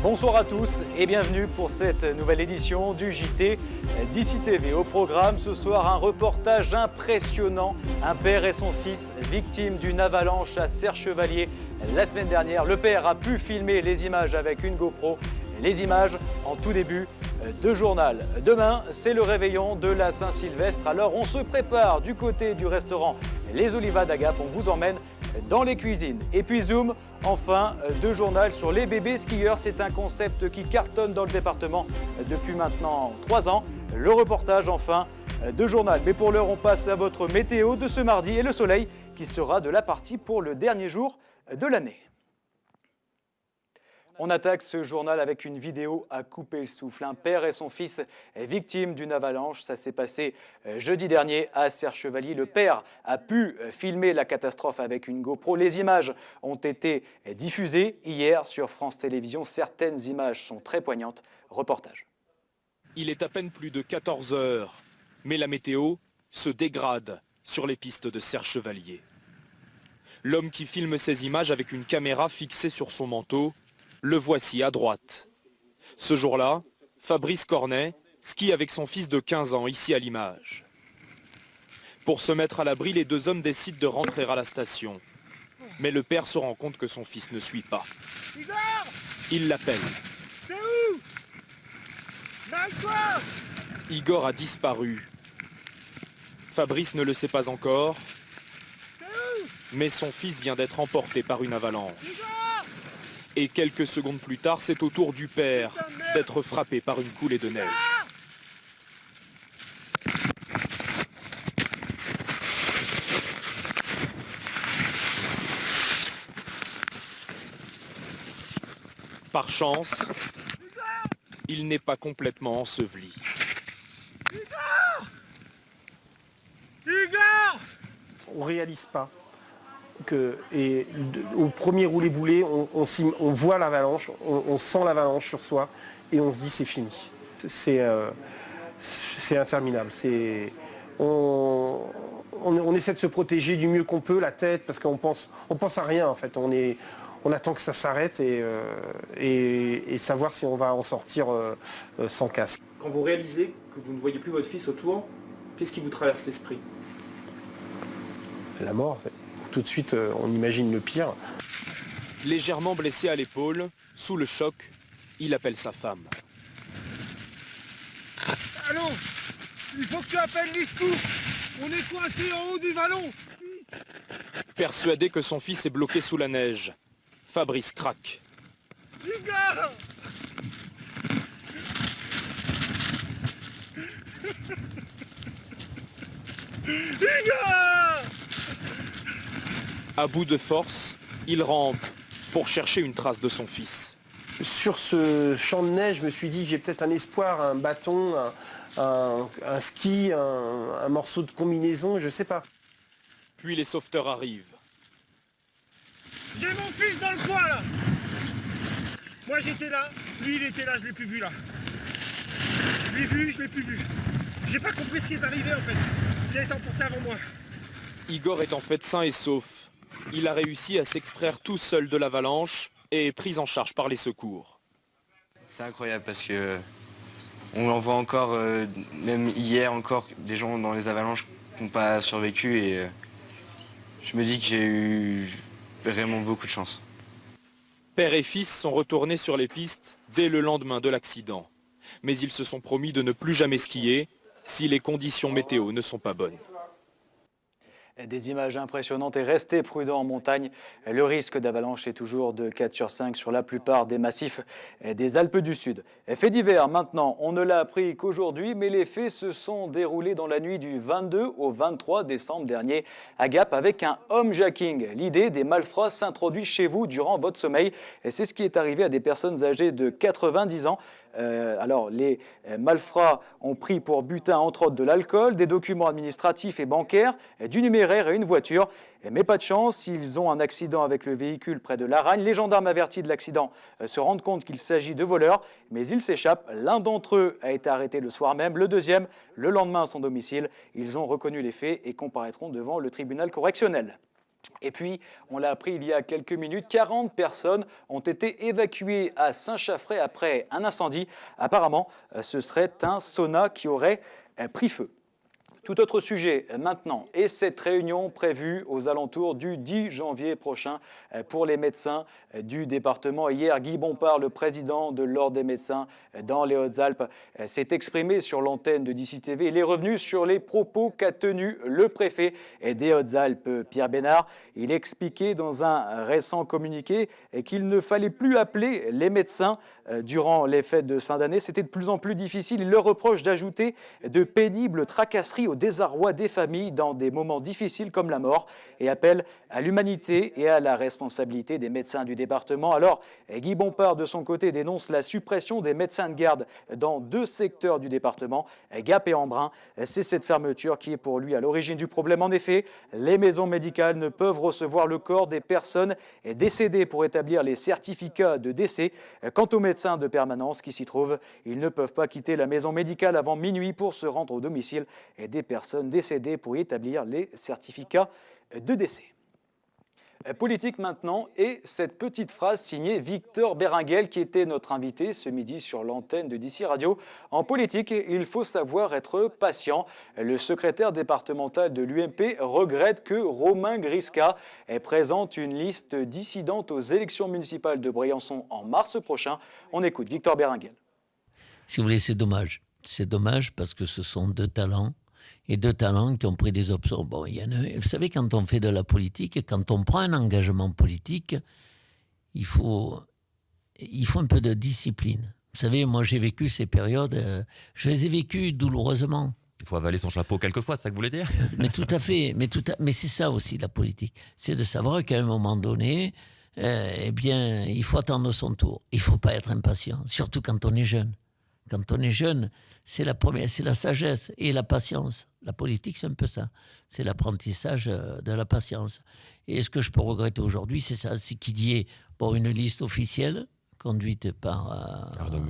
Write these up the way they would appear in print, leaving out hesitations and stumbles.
Bonsoir à tous et bienvenue pour cette nouvelle édition du JT d'ICI TV. Au programme ce soir, un reportage impressionnant. Un père et son fils victimes d'une avalanche à Serre-Chevalier. La semaine dernière, le père a pu filmer les images avec une GoPro. Les images en tout début de journal. Demain, c'est le réveillon de la Saint-Sylvestre. Alors on se prépare du côté du restaurant Les Olivades à Gap. On vous emmène dans les cuisines. Et puis zoom, enfin, de journal sur les bébés skieurs. C'est un concept qui cartonne dans le département depuis maintenant 3 ans. Le reportage, enfin, de journal. Mais pour l'heure, on passe à votre météo de ce mardi et le soleil qui sera de la partie pour le dernier jour de l'année. On attaque ce journal avec une vidéo à couper le souffle. Un père et son fils victimes d'une avalanche. Ça s'est passé jeudi dernier à Serre-Chevalier. Le père a pu filmer la catastrophe avec une GoPro. Les images ont été diffusées hier sur France Télévisions. Certaines images sont très poignantes. Reportage. Il est à peine plus de 14 heures, mais la météo se dégrade sur les pistes de Serre-Chevalier. L'homme qui filme ces images avec une caméra fixée sur son manteau, le voici à droite. Ce jour-là, Fabrice Cornet skie avec son fils de 15 ans ici à l'image. Pour se mettre à l'abri, les deux hommes décident de rentrer à la station. Mais le père se rend compte que son fils ne suit pas. Igor ! Il l'appelle. T'es où ? Lâche-toi ! Igor a disparu. Fabrice ne le sait pas encore, mais son fils vient d'être emporté par une avalanche. Et quelques secondes plus tard, c'est au tour du père d'être frappé par une coulée de neige. Par chance, il n'est pas complètement enseveli. Igor ! On ne réalise pas que au premier roulé-boulé, on voit l'avalanche, on sent l'avalanche sur soi et on se dit c'est fini. C'est interminable. On essaie de se protéger du mieux qu'on peut, la tête, parce qu'on pense à rien en fait. On attend que ça s'arrête et savoir si on va en sortir sans casse. Quand vous réalisez que vous ne voyez plus votre fils autour, qu'est-ce qui vous traverse l'esprit ? La mort, en fait. Tout de suite, on imagine le pire. Légèrement blessé à l'épaule, sous le choc, il appelle sa femme. Allô ? Il faut que tu appelles les secours. On est coincé en haut du vallon. Persuadé que son fils est bloqué sous la neige, Fabrice craque. Igor ! Igor ! À bout de force, il rampe pour chercher une trace de son fils. Sur ce champ de neige, je me suis dit j'ai peut-être un espoir, un bâton, un ski, un morceau de combinaison, je sais pas. Puis les sauveteurs arrivent. J'ai mon fils dans le coin là. Moi j'étais là, lui il était là, je l'ai plus vu là. Je l'ai vu, je l'ai plus vu. J'ai pas compris ce qui est arrivé en fait. Il a été emporté avant moi. Igor est en fait sain et sauf. Il a réussi à s'extraire tout seul de l'avalanche et est pris en charge par les secours. C'est incroyable parce que on en voit encore, même hier encore, des gens dans les avalanches qui n'ont pas survécu et je me dis que j'ai eu vraiment beaucoup de chance. Père et fils sont retournés sur les pistes dès le lendemain de l'accident. Mais ils se sont promis de ne plus jamais skier si les conditions météo ne sont pas bonnes. Des images impressionnantes et restez prudents en montagne. Le risque d'avalanche est toujours de 4 sur 5 sur la plupart des massifs des Alpes du Sud. Fait divers maintenant, on ne l'a appris qu'aujourd'hui, mais les faits se sont déroulés dans la nuit du 22 au 23 décembre dernier à Gap avec un homejacking. L'idée des malfrats s'introduit chez vous durant votre sommeil. Et c'est ce qui est arrivé à des personnes âgées de 90 ans. Alors, les malfrats ont pris pour butin, entre autres, de l'alcool, des documents administratifs et bancaires, du numéraire et une voiture. Mais pas de chance, ils ont un accident avec le véhicule près de Laragne. Les gendarmes avertis de l'accident se rendent compte qu'il s'agit de voleurs, mais ils s'échappent. L'un d'entre eux a été arrêté le soir même, le deuxième le lendemain à son domicile. Ils ont reconnu les faits et comparaîtront devant le tribunal correctionnel. Et puis, on l'a appris il y a quelques minutes, 40 personnes ont été évacuées à Saint-Chaffray après un incendie. Apparemment, ce serait un sauna qui aurait pris feu. Tout autre sujet maintenant, et cette réunion prévue aux alentours du 10 janvier prochain pour les médecins du département. Hier, Guy Bompard, le président de l'Ordre des médecins dans les Hautes-Alpes, s'est exprimé sur l'antenne de DC TV. Il est revenu sur les propos qu'a tenus le préfet des Hautes-Alpes, Pierre Bénard. Il expliquait dans un récent communiqué qu'il ne fallait plus appeler les médecins durant les fêtes de fin d'année. C'était de plus en plus difficile. Il leur reproche d'ajouter de pénibles tracasseries au désarroi des familles dans des moments difficiles comme la mort et appelle à l'humanité et à la responsabilité des médecins du département. Alors, Guy Bompard, de son côté, dénonce la suppression des médecins de garde dans 2 secteurs du département, Gap et Embrun. C'est cette fermeture qui est pour lui à l'origine du problème. En effet, les maisons médicales ne peuvent recevoir le corps des personnes décédées pour établir les certificats de décès. Quant aux médecins de permanence qui s'y trouvent, ils ne peuvent pas quitter la maison médicale avant minuit pour se rendre au domicile des personnes décédées pour y établir les certificats de décès. Politique maintenant, et cette petite phrase signée Victor Béringuel qui était notre invité ce midi sur l'antenne de DC Radio. En politique, il faut savoir être patient. Le secrétaire départemental de l'UMP regrette que Romain Grisca présente une liste dissidente aux élections municipales de Briançon en mars prochain. On écoute Victor Béringuel. Si vous voulez, c'est dommage. C'est dommage parce que ce sont 2 talents. Et 2 talents qui ont pris des options. Bon, il y en a, vous savez, quand on fait de la politique, quand on prend un engagement politique, il faut un peu de discipline. Vous savez, moi j'ai vécu ces périodes, je les ai vécues douloureusement. Il faut avaler son chapeau quelquefois, c'est ça que vous voulez dire? Mais tout à fait, mais c'est ça aussi la politique. C'est de savoir qu'à un moment donné, eh bien, il faut attendre son tour. Il ne faut pas être impatient, surtout quand on est jeune. Quand on est jeune, c'est la sagesse et la patience. La politique, c'est un peu ça. C'est l'apprentissage de la patience. Et ce que je peux regretter aujourd'hui, c'est ça, c'est qu'il y ait une liste officielle conduite par Arnaud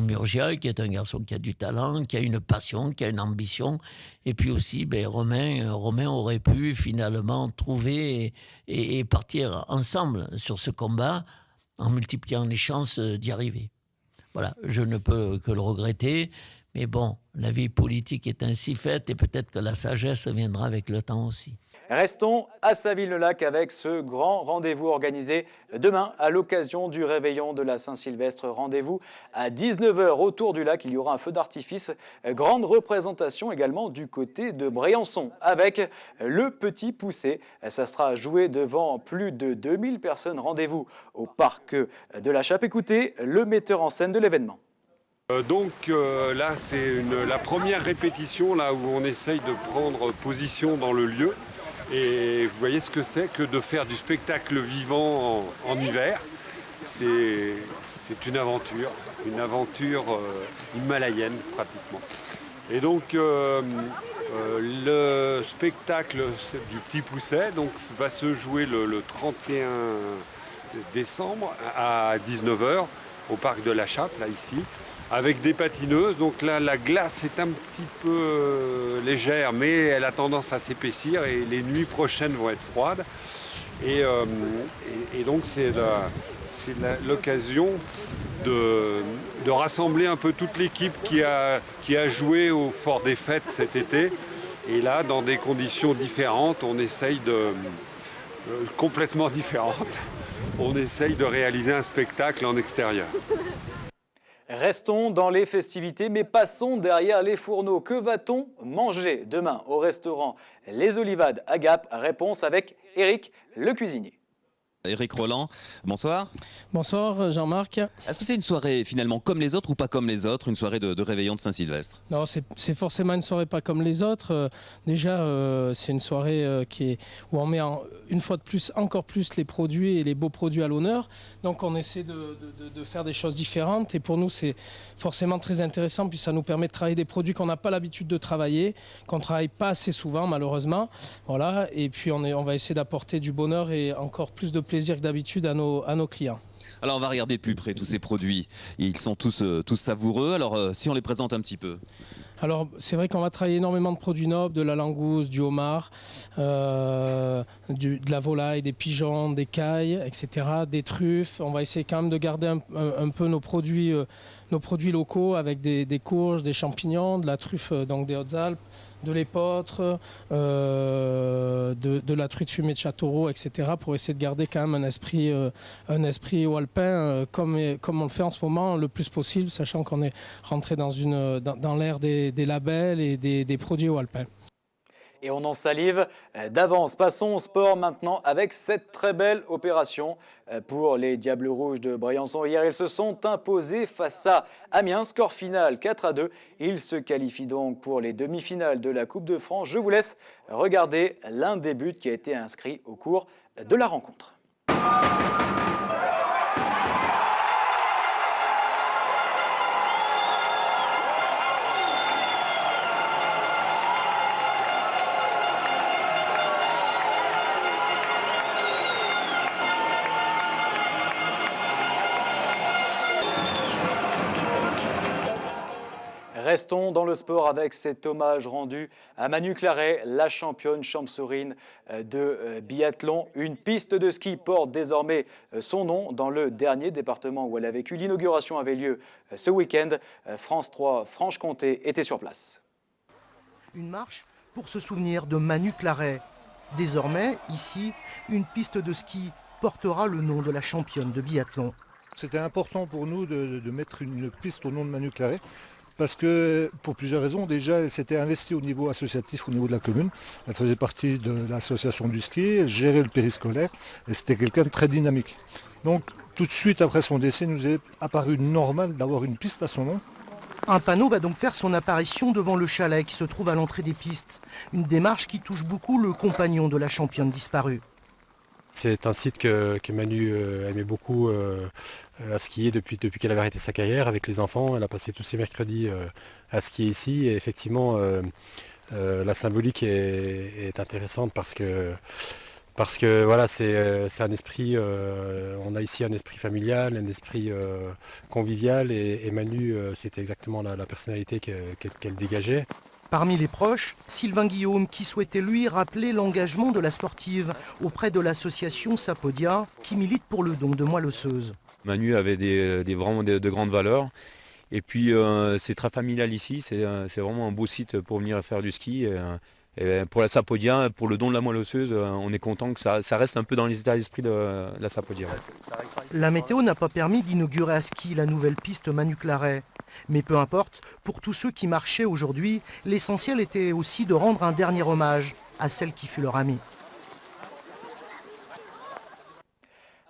Murgia, qui est un garçon qui a du talent, qui a une passion, qui a une ambition. Et puis aussi, Romain aurait pu finalement trouver et partir ensemble sur ce combat en multipliant les chances d'y arriver. Voilà, je ne peux que le regretter, mais bon, la vie politique est ainsi faite et peut-être que la sagesse viendra avec le temps aussi. Restons à Saville-le-Lac avec ce grand rendez-vous organisé demain à l'occasion du réveillon de la Saint-Sylvestre. Rendez-vous à 19h autour du lac. Il y aura un feu d'artifice. Grande représentation également du côté de Briançon avec le Petit Poucet. Ça sera joué devant plus de 2000 personnes. Rendez-vous au parc de la Chape. Écoutez le metteur en scène de l'événement. Là, c'est la première répétition là où on essaye de prendre position dans le lieu. Et vous voyez ce que c'est que de faire du spectacle vivant en hiver. C'est une aventure himalayenne pratiquement. Et donc le spectacle du Petit Poucet va se jouer le 31 décembre à 19h au parc de la Chape, là ici, avec des patineuses. Donc là, la glace est un petit peu légère, mais elle a tendance à s'épaissir et les nuits prochaines vont être froides. Et donc c'est l'occasion de rassembler un peu toute l'équipe qui a joué au Fort des Fêtes cet été. Et là, dans des conditions différentes, on essaye complètement différentes, on essaye de réaliser un spectacle en extérieur. Restons dans les festivités, mais passons derrière les fourneaux. Que va-t-on manger demain au restaurant Les Olivades à Gap? Réponse avec Eric, le cuisinier. Éric Roland, bonsoir. Bonsoir Jean-Marc. Est-ce que c'est une soirée finalement comme les autres ou pas comme les autres, une soirée de réveillon de Saint-Sylvestre? Non, c'est forcément une soirée pas comme les autres. Déjà, c'est une soirée où on met une fois de plus, encore plus les produits et les beaux produits à l'honneur. Donc on essaie de faire des choses différentes et pour nous c'est forcément très intéressant puis ça nous permet de travailler des produits qu'on n'a pas l'habitude de travailler, qu'on ne travaille pas assez souvent malheureusement. Voilà. Et puis on va essayer d'apporter du bonheur et encore plus de plaisir que d'habitude à nos clients. Alors on va regarder de plus près tous ces produits. Ils sont tous savoureux. Alors si on les présente un petit peu. Alors c'est vrai qu'on va travailler énormément de produits nobles, de la langouste, du homard, de la volaille, des pigeons, des cailles, etc., des truffes. On va essayer quand même de garder un peu nos produits locaux avec des courges, des champignons, de la truffe donc des Hautes-Alpes, de l'épeautre, de la truite fumée de Châteauroux, etc., pour essayer de garder quand même un esprit alpin comme on le fait en ce moment le plus possible, sachant qu'on est rentré dans l'ère des labels et des produits alpins. Et on en salive d'avance. Passons au sport maintenant avec cette très belle opération pour les Diables Rouges de Briançon. Hier, ils se sont imposés face à Amiens. Score final 4-2. Ils se qualifient donc pour les demi-finales de la Coupe de France. Je vous laisse regarder l'un des buts qui a été inscrit au cours de la rencontre. Restons dans le sport avec cet hommage rendu à Manu Claret, la championne champsaurine de biathlon. Une piste de ski porte désormais son nom dans le dernier département où elle a vécu. L'inauguration avait lieu ce week-end. France 3 Franche-Comté était sur place. Une marche pour se souvenir de Manu Claret. Désormais, ici, une piste de ski portera le nom de la championne de biathlon. C'était important pour nous de mettre une piste au nom de Manu Claret. Parce que, pour plusieurs raisons, déjà, elle s'était investie au niveau associatif, au niveau de la commune. Elle faisait partie de l'association du ski, elle gérait le périscolaire, et c'était quelqu'un de très dynamique. Donc, tout de suite après son décès, il nous est apparu normal d'avoir une piste à son nom. Un panneau va donc faire son apparition devant le chalet qui se trouve à l'entrée des pistes. Une démarche qui touche beaucoup le compagnon de la championne disparue. C'est un site que Manu aimait beaucoup à skier depuis qu'elle avait arrêté sa carrière avec les enfants. Elle a passé tous ses mercredis à skier ici. Et effectivement, la symbolique est intéressante parce que voilà, c'est un esprit, on a ici un esprit familial, un esprit convivial. Et Manu, c'était exactement la personnalité qu'elle dégageait. Parmi les proches, Sylvain Guillaume qui souhaitait lui rappeler l'engagement de la sportive auprès de l'association Sapodia qui milite pour le don de moelle osseuse. Manu avait vraiment de grandes valeurs et puis c'est très familial ici, c'est vraiment un beau site pour venir faire du ski. Et pour la Sapodia, pour le don de la moelle osseuse, on est content que ça reste un peu dans les états d'esprit de la Sapodia. La météo n'a pas permis d'inaugurer à ski la nouvelle piste Manu Claret. Mais peu importe, pour tous ceux qui marchaient aujourd'hui, l'essentiel était aussi de rendre un dernier hommage à celle qui fut leur amie.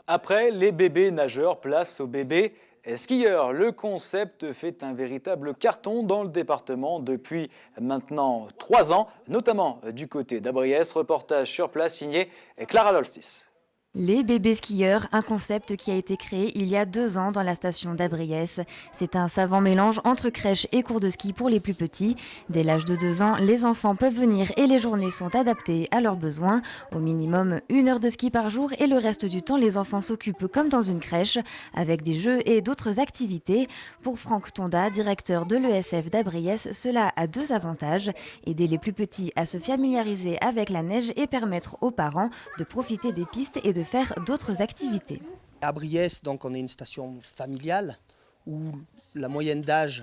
Après les bébés nageurs, place aux bébés skieurs. Le concept fait un véritable carton dans le département depuis maintenant 3 ans, notamment du côté d'Abriès. Reportage sur place signé Clara Lolstis. Les bébés skieurs, un concept qui a été créé il y a 2 ans dans la station d'Abriès. C'est un savant mélange entre crèche et cours de ski pour les plus petits. Dès l'âge de 2 ans, les enfants peuvent venir et les journées sont adaptées à leurs besoins. Au minimum 1 heure de ski par jour et le reste du temps, les enfants s'occupent comme dans une crèche avec des jeux et d'autres activités. Pour Franck Tonda, directeur de l'ESF d'Abriès, cela a 2 avantages. Aider les plus petits à se familiariser avec la neige et permettre aux parents de profiter des pistes et de faire d'autres activités. À Briès, donc, on est une station familiale où la moyenne d'âge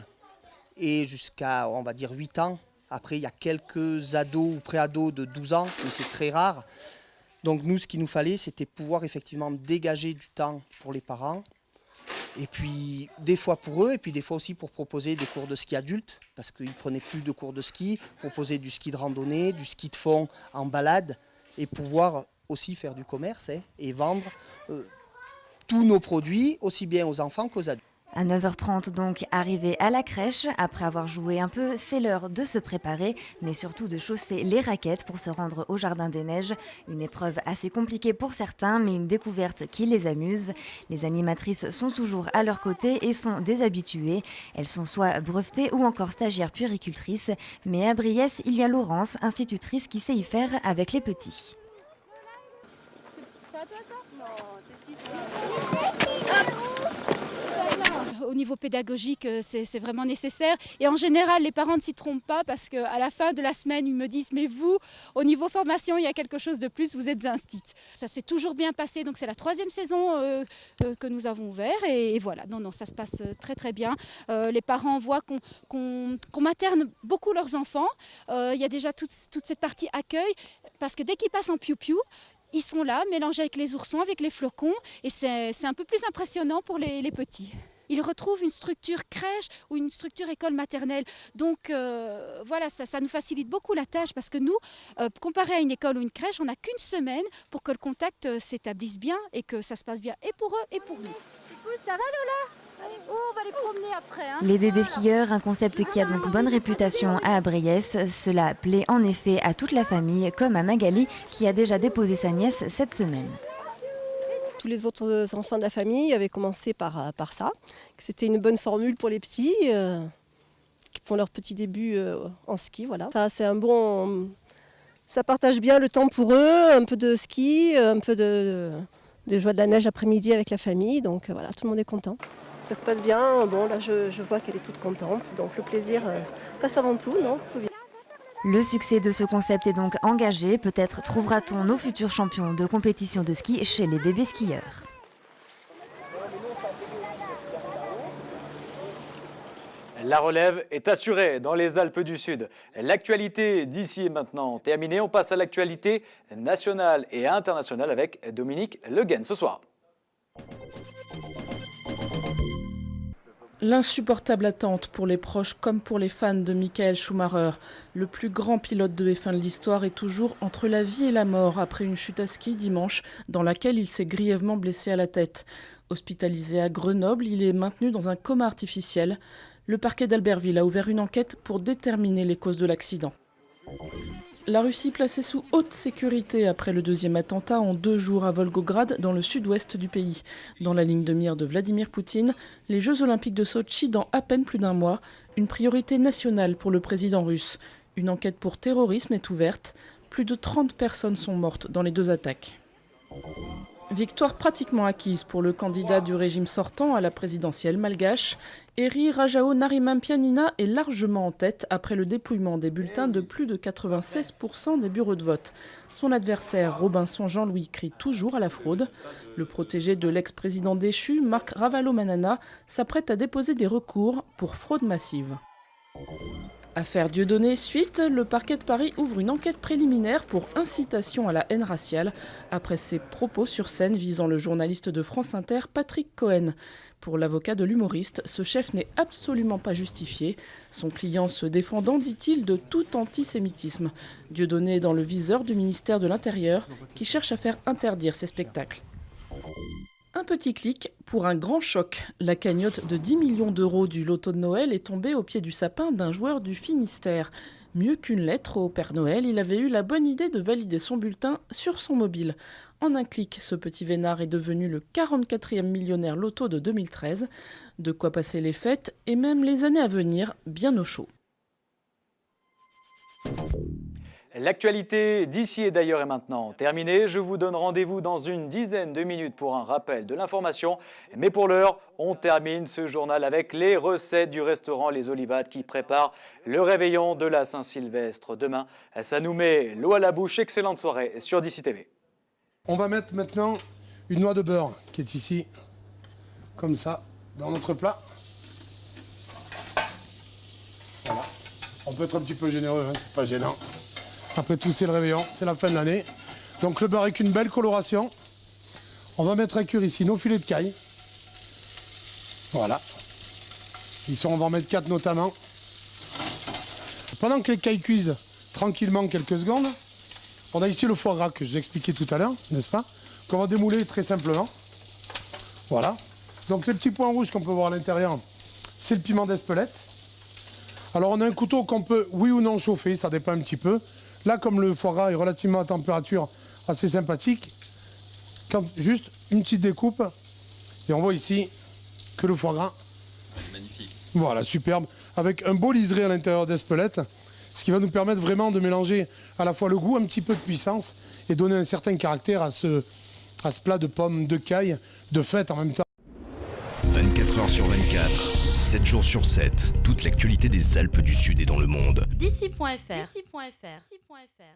est jusqu'à, on va dire, 8 ans. Après, il y a quelques ados ou pré-ados de 12 ans, mais c'est très rare. Donc nous, ce qu'il nous fallait, c'était pouvoir effectivement dégager du temps pour les parents. Et puis des fois pour eux, et puis des fois aussi pour proposer des cours de ski adultes, parce qu'ils ne prenaient plus de cours de ski, proposer du ski de randonnée, du ski de fond en balade, et pouvoir aussi faire du commerce et vendre tous nos produits, aussi bien aux enfants qu'aux adultes. À 9h30 donc, arrivé à la crèche, après avoir joué un peu, c'est l'heure de se préparer, mais surtout de chausser les raquettes pour se rendre au Jardin des Neiges. Une épreuve assez compliquée pour certains, mais une découverte qui les amuse. Les animatrices sont toujours à leur côté et sont des habituées. Elles sont soit brevetées ou encore stagiaires puéricultrices, mais à Briès, il y a Laurence, institutrice qui sait y faire avec les petits. Au au niveau pédagogique, c'est vraiment nécessaire. Et en général, les parents ne s'y trompent pas parce qu'à la fin de la semaine, ils me disent « mais vous, au niveau formation, il y a quelque chose de plus, vous êtes instit ». Ça s'est toujours bien passé, donc c'est la 3e saison que nous avons ouvert et voilà, non, ça se passe très très bien. Les parents voient qu'on materne beaucoup leurs enfants. Il y a déjà toute cette partie accueil parce que dès qu'ils passent en piou-piou, ils sont là, mélangés avec les oursons, avec les flocons, et c'est un peu plus impressionnant pour les petits. Ils retrouvent une structure crèche ou une structure école maternelle. Donc voilà, ça nous facilite beaucoup la tâche parce que nous, comparé à une école ou une crèche, on n'a qu'une semaine pour que le contact s'établisse bien et que ça se passe bien et pour eux et pour nous. Ça va Lola ? On va les promener après. Les bébés skieurs, un concept qui a donc bonne réputation à Abriès. Cela plaît en effet à toute la famille, comme à Magali qui a déjà déposé sa nièce cette semaine. Tous les autres enfants de la famille avaient commencé par ça. C'était une bonne formule pour les petits qui font leur petit début en ski. Voilà. Ça, c'est un bon. Ça partage bien le temps pour eux, un peu de ski, un peu de joie de la neige après-midi avec la famille. Donc voilà, tout le monde est content. Ça se passe bien. Bon, là, je vois qu'elle est toute contente. Donc le plaisir passe avant tout, non ? Tout bien. Le succès de ce concept est donc engagé. Peut-être trouvera-t-on nos futurs champions de compétition de ski chez les bébés skieurs. La relève est assurée dans les Alpes du Sud. L'actualité d'ici est maintenant terminée. On passe à l'actualité nationale et internationale avec Dominique Le Guen ce soir. L'insupportable attente pour les proches comme pour les fans de Michael Schumacher. Le plus grand pilote de F1 de l'histoire est toujours entre la vie et la mort après une chute à ski dimanche dans laquelle il s'est grièvement blessé à la tête. Hospitalisé à Grenoble, il est maintenu dans un coma artificiel. Le parquet d'Albertville a ouvert une enquête pour déterminer les causes de l'accident. La Russie placée sous haute sécurité après le 2e attentat en 2 jours à Volgograd dans le sud-ouest du pays. Dans la ligne de mire de Vladimir Poutine, les Jeux Olympiques de Sotchi dans à peine plus d'un mois, une priorité nationale pour le président russe. Une enquête pour terrorisme est ouverte. Plus de 30 personnes sont mortes dans les 2 attaques. Victoire pratiquement acquise pour le candidat du régime sortant à la présidentielle malgache. Eri Rajao Narimampianina est largement en tête après le dépouillement des bulletins de plus de 96% des bureaux de vote. Son adversaire, Robinson Jean-Louis, crie toujours à la fraude. Le protégé de l'ex-président déchu, Marc Ravalomanana, s'apprête à déposer des recours pour fraude massive. Affaire Dieudonné, suite, le parquet de Paris ouvre une enquête préliminaire pour incitation à la haine raciale après ses propos sur scène visant le journaliste de France Inter Patrick Cohen. Pour l'avocat de l'humoriste, ce chef n'est absolument pas justifié, son client se défendant, dit-il, de tout antisémitisme. Dieudonné est dans le viseur du ministère de l'Intérieur qui cherche à faire interdire ces spectacles. Un petit clic pour un grand choc. La cagnotte de 10 millions d'euros du loto de Noël est tombée au pied du sapin d'un joueur du Finistère. Mieux qu'une lettre au Père Noël, il avait eu la bonne idée de valider son bulletin sur son mobile. En un clic, ce petit vénard est devenu le 44e millionnaire loto de 2013. De quoi passer les fêtes et même les années à venir bien au chaud. L'actualité d'ici et d'ailleurs est maintenant terminée. Je vous donne rendez-vous dans une dizaine de minutes pour un rappel de l'information. Mais pour l'heure, on termine ce journal avec les recettes du restaurant Les Olivades qui prépare le réveillon de la Saint-Sylvestre. Demain, ça nous met l'eau à la bouche. Excellente soirée sur DC TV. On va mettre maintenant une noix de beurre qui est ici, comme ça, dans notre plat. Voilà. On peut être un petit peu généreux, hein, c'est pas gênant. Après tout, c'est le réveillon, c'est la fin de l'année. Donc le beurre avec une belle coloration. On va mettre à cuire ici nos filets de caille. Voilà. Ici, on va en mettre 4 notamment. Pendant que les cailles cuisent tranquillement quelques secondes, on a ici le foie gras que je vous expliquais tout à l'heure, n'est-ce pas? Qu'on va démouler très simplement. Voilà. Donc les petits points rouges qu'on peut voir à l'intérieur, c'est le piment d'Espelette. Alors on a un couteau qu'on peut, oui ou non, chauffer, ça dépend un petit peu. Là, comme le foie gras est relativement à température assez sympathique, juste une petite découpe, et on voit ici que le foie gras, magnifique. Voilà, superbe, avec un beau liseré à l'intérieur d'Espelette, ce qui va nous permettre vraiment de mélanger à la fois le goût, un petit peu de puissance, et donner un certain caractère à ce plat de pommes de caille, de fête en même temps. 24 heures sur 24. 24, 7 jours sur 7, toute l'actualité des Alpes du Sud et dans le monde. D'ici.fr.